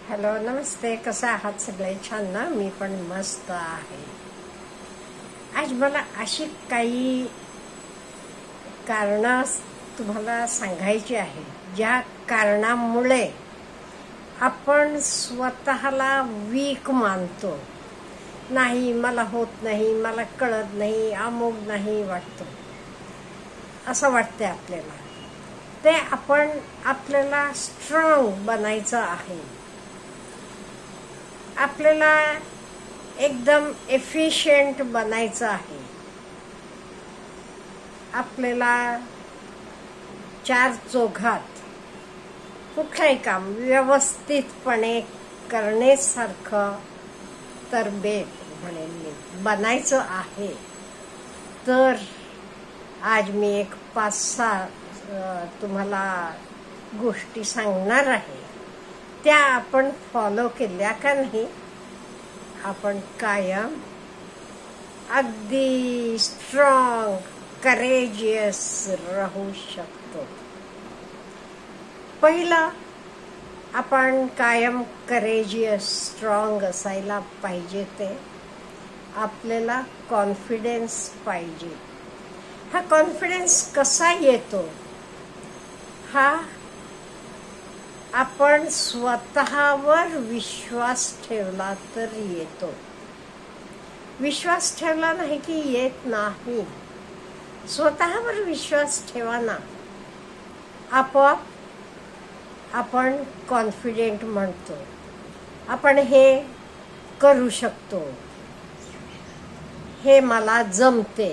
Hello, नमस्ते. कसं आहात सगळे? छान ना? मी पण मस्त आहे. आज मला अशी काही कारणं तुम्हाला सांगायची आहे, ज्या कारणामुळे आपण स्वतःला वीक मानतो. नाही, मला होत नाही, मला कळत नाही, अमुक नाही वाटतो, असं वाटते आपल्याला. ते आपल्याला स्ट्रॉंग बनायचं आहे. आपल्याला एकदम एफिशियंट बनायचं आहे. आपल्याला चार चौघात कुठलंही काम व्यवस्थितपणे करण्यासारखं तरबेज म्हणेन मी बनायचं आहे. तर आज मी एक 5-6 तुम्हाला गोष्टी सांगणार आहे. त्या आपण फॉलो केल्या का नाही, आपण कायम अगदी स्ट्रॉंग करेजियस राहू शकतो. पहिलं, आपण कायम करेजियस स्ट्रॉंग असायला पाहिजे. ते आपल्याला कॉन्फिडन्स पाहिजे. हा कॉन्फिडन्स कसा येतो? हा आपण स्वतःवर विश्वास ठेवला तर येतो. विश्वास ठेवला नाही की येत नाही. स्वतःवर विश्वास ठेवा ना, आपोआप आपण कॉन्फिडेंट म्हणतो. आपण हे करू शकतो, हे मला जमते.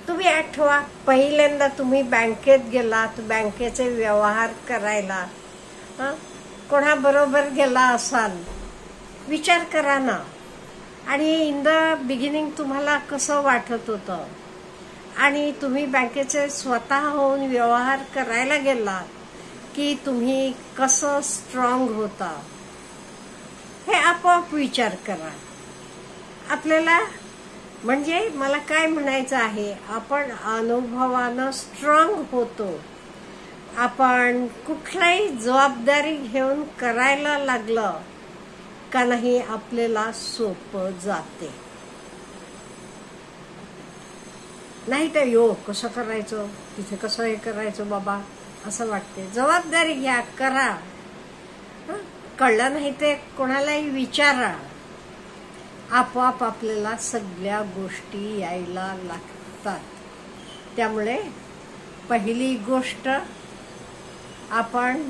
तुम्ही आठवा, पहिल्यांदा तुम्ही बँकेत गेलात, बँकेचे व्यवहार करायला कोणाबरोबर गेला असाल, विचार करा ना. आणि इन द बिगिनिंग तुम्हाला कसं वाटत होतं, आणि तुम्ही बँकेचे स्वतः होऊन व्यवहार करायला गेलात की तुम्ही कसं स्ट्रॉंग होता, हे आपोआप विचार करा. आपल्याला म्हणजे मला काय म्हणायचं आहे, आपण अनुभवानं स्ट्रॉंग होतो. आपण कुठलाही जबाबदारी घेऊन करायला लागलं का नाही, आपल्याला सोपं जाते. नाही तर कसं करायचं, तिथे कसं हे करायचं बाबा, असं वाटते. जबाबदारी घ्या, करा. कळलं नाही ते कोणालाही विचारा. आपोआप आपल्याला सगळ्या गोष्टी यायला लागतात. त्यामुळे पहिली गोष्ट, आपण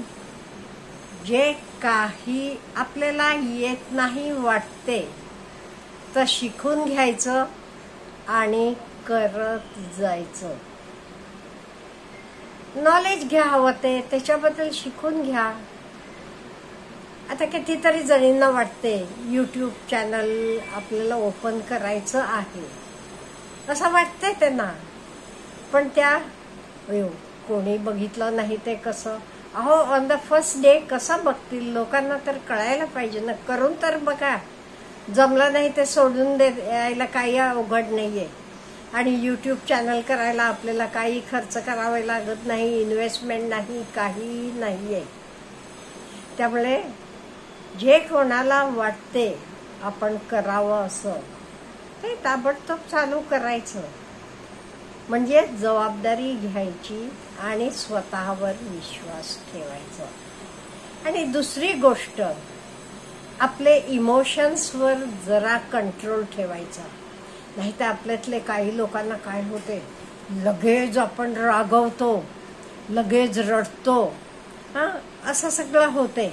जे काही आपल्याला येत नाही वाटते तर शिकून घ्यायचं आणि करत जायचं. नॉलेज घ्या, हवं ते त्याच्याबद्दल शिकून घ्या. आता कितीतरी जणींना वाटते यूट्यूब चॅनल आपल्याला ओपन करायचं आहे, असं वाटतंय त्यांना. पण त्या कोणी बघितलं नाही ते कसं, ऑन द फर्स्ट डे कसं बघतील? लोकांना तर कळायला पाहिजे ना. करून तर बघा. जमलं नाही ते सोडून द्यायला काही अवघड नाहीये. आणि यूट्यूब चॅनल करायला आपल्याला काही खर्च करावा लागत नाही, इन्व्हेस्टमेंट नाही, काही नाहीये. त्यामुळे जे कोणाला वाटते आपण करावं असं, ते ताबडतोब चालू करायचं. म्हणजे जबाबदारी घ्यायची आणि स्वतःवर विश्वास ठेवायचा. आणि दुसरी गोष्ट, आपले इमोशन्सवर जरा कंट्रोल ठेवायचा. नाही तर आपल्यातले काही लोकांना काय होते, लगेच आपण रागवतो, लगेच रडतो, असं सगळं होते.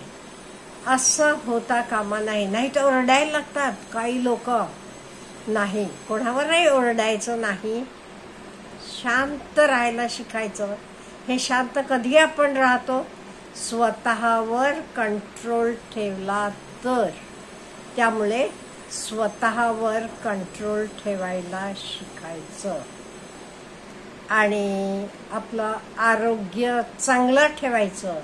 असं होता कामा नाही. नाही तर ओरडायला लागतात काही लोक. नाही, कोणावरही ओरडायचं नाही, शांत राहायला शिकायचं. हे शांत कधी आपण राहतो? स्वतःवर कंट्रोल ठेवला तर. त्यामुळे स्वतःवर कंट्रोल ठेवायला शिकायचं. आणि आपलं आरोग्य चांगलं ठेवायचं.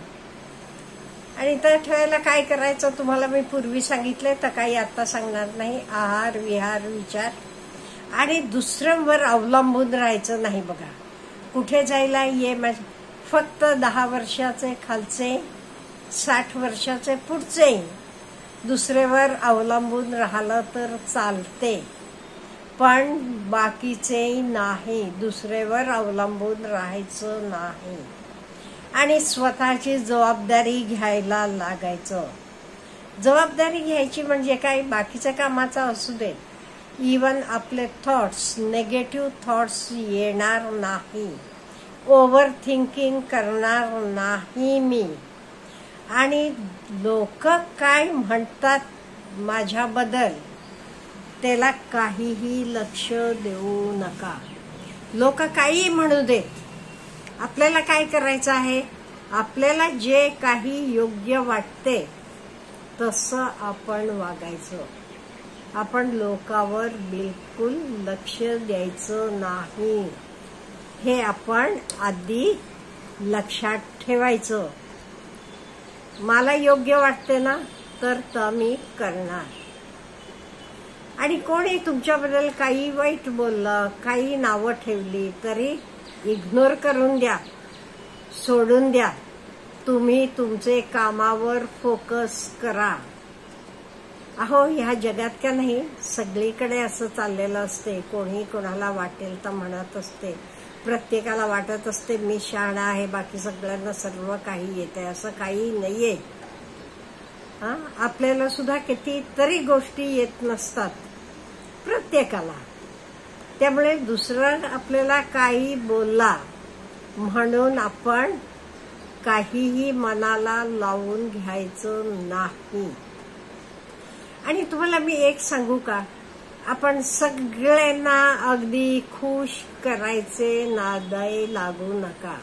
आणि तर ठेवायला काय करायचं तुम्हाला मी पूर्वी सांगितले, तर काही आता सांगणार नाही. आहार, विहार, विचार आणि दुसऱ्यांवर अवलंबून राहायचं नाही. बघा, कुठे जायला फक्त 10 वर्षाचे खालचे 60 वर्षाचे पुढचे दुसऱ्यावर अवलंबून राहिलं तर चालते, पण बाकीचे नाही, दुसऱ्यावर अवलंबून राहायचं नाही आणि स्वतःची जबाबदारी घ्यायला लागायचं. जबाबदारी घ्यायची म्हणजे काय, बाकीच्या कामाचा असू दे, इवन आपले थॉट्स, नेगेटिव्ह थॉट्स येणार नाही, ओव्हर थिंकिंग करणार नाही मी. आणि लोक काय म्हणतात माझ्याबद्दल त्याला काहीही लक्ष देऊ नका. लोक काही म्हणू देत, आपल्याला काय करायचं आहे, आपल्याला जे काही योग्य वाटते तसं आपण वागायचं. आपण लोकांवर बिलकुल लक्ष द्यायचं नाही, हे आपण आधी लक्षात ठेवायचं. मला योग्य वाटते ना तर मी करणार. आणि कोणी तुमच्याबद्दल काही वाईट बोललं, काही नावं ठेवली तरी इग्नोर करून द्या, सोडून द्या. तुम्ही तुमचे कामावर फोकस करा. अहो, ह्या जगात का नाही सगळीकडे असं चाललेलं असते. कोणी कोणाला वाटेल तर म्हणत असते, प्रत्येकाला वाटत असते मी शहाणा आहे, बाकी सगळ्यांना सर्व काही येते. असं काही नाहीये. आपल्याला सुद्धा कितीतरी गोष्टी येत नसतात प्रत्येकाला. त्यामुळे दुसरा आपल्याला काही बोलला म्हणून आपण काहीही मनाला लावून घ्यायचं नाही. आणि तुम्हाला मी एक सांगू का, आपण सगळ्यांना अगदी खुश करायचे नादाई लागू नका.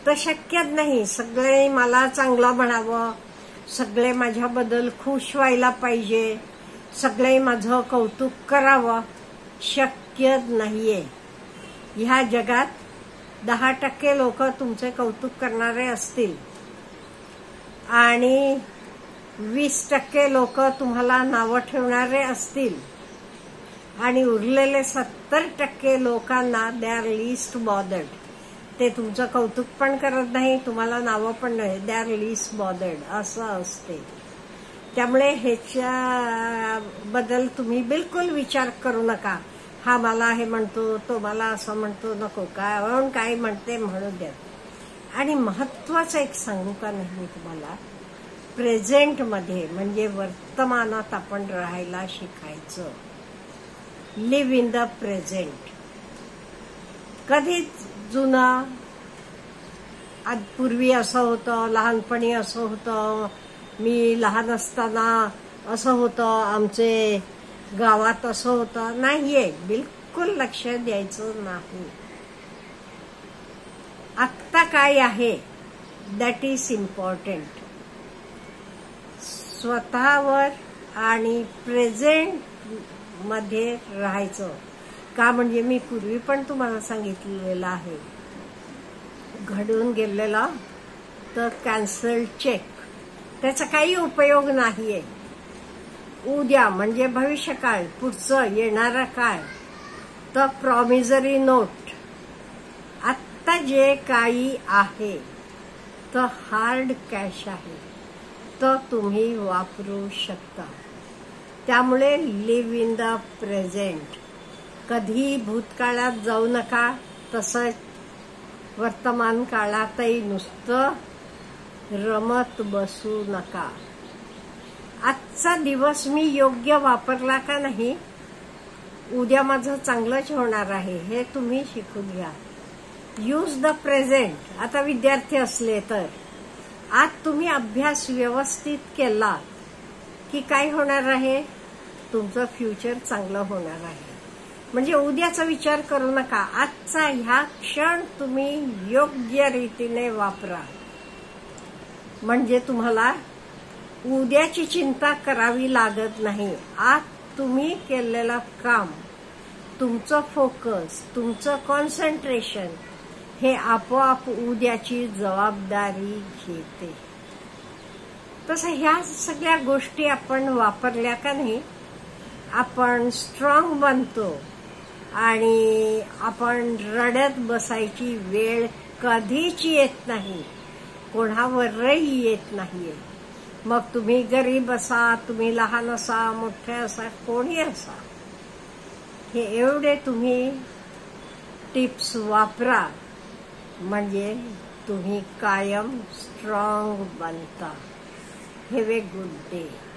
तर शक्यच नाही सगळे मला चांगलं म्हणावं, सगळे माझ्याबद्दल खुश व्हायला पाहिजे, सगळे माझं कौतुक करावं, शक्यच नाहीये. ह्या जगात 10% लोक तुमचे कौतुक करणारे असतील आणि 20% लोक तुम्हाला नावं ठेवणारे असतील आणि उरलेले 70% लोकांना दे आर लिस्ट बॉदर्ड. ते तुमचं कौतुक पण करत नाही, तुम्हाला नावं पण नाही, दे आर लिस्ट बॉदर्ड असं असते. त्यामुळे ह्याच्या बद्दल तुम्ही बिलकुल विचार करू नका. हा मला हे म्हणतो, तो मला असं म्हणतो, नको काय म्हणते म्हणू द्या. आणि महत्वाचं एक सांगू का नाही मी तुम्हाला, प्रेझेंट मध्ये म्हणजे वर्तमानात आपण राहायला शिकायचं. Live in the present. कधीच जुनं पूर्वी असं होतं, लहानपणी असं होतं, मी लहान असताना असं होतं, आमचे गावात असं होतं, नाहीये. बिलकुल लक्ष द्यायचं नाही. आत्ता काय आहे दॅट इज इम्पॉर्टंट. स्वतःवर आणि प्रेझेंट मध्ये राहायचं. का म्हणजे मी पूर्वी पण तुम्हाला सांगितलेलं आहे, घडून गेलेला तर कॅन्सल चेक त्याचा काही उपयोग नाहीये. उद्या म्हणजे भविष्यकाळ, पुढचं येणारा काळ तर प्रॉमिसरी नोट. आत्ता जे काही आहे तर हार्ड कॅश आहे, तर तुम्ही वापरू शकता. त्यामुळे लिव्ह इन द प्रेझेंट. कधी भूतकाळात जाऊ नका, तसंच वर्तमान काळातही नुसतं रमत बसू नका. आजचा दिवस मी योग्य वापरला का नाही, उद्या माझं चांगलंच होणार आहे, हे तुम्ही शिकून घ्या. Use the present. आता विद्यार्थी असले तर आज तुम्ही अभ्यास व्यवस्थित केला की काय होणार आहे, तुमचं फ्युचर चांगलं होणार आहे. म्हणजे उद्याचा विचार करू नका, आजचा ह्या क्षण तुम्ही योग्य रीतीने वापरा. म्हणजे तुम्हाला उद्याची चिंता करावी लागत नाही. आज तुम्ही केलेलं काम, तुमचं फोकस, तुमचं कॉन्सन्ट्रेशन हे आपोआप उद्याची जबाबदारी घेते. तसं ह्या सगळ्या गोष्टी आपण वापरल्या का नाही, आपण स्ट्रॉंग बनतो आणि आपण रडत बसायची वेळ कधीच येत नाही. कोणावरही येत नाहीये. मग तुम्ही गरीब असा, तुम्ही लहान असा, मोठे असा, कोणी असा, हे एवढे तुम्ही टिप्स वापरा म्हणजे तुम्ही कायम स्ट्रॉंग बनता. Have a good day.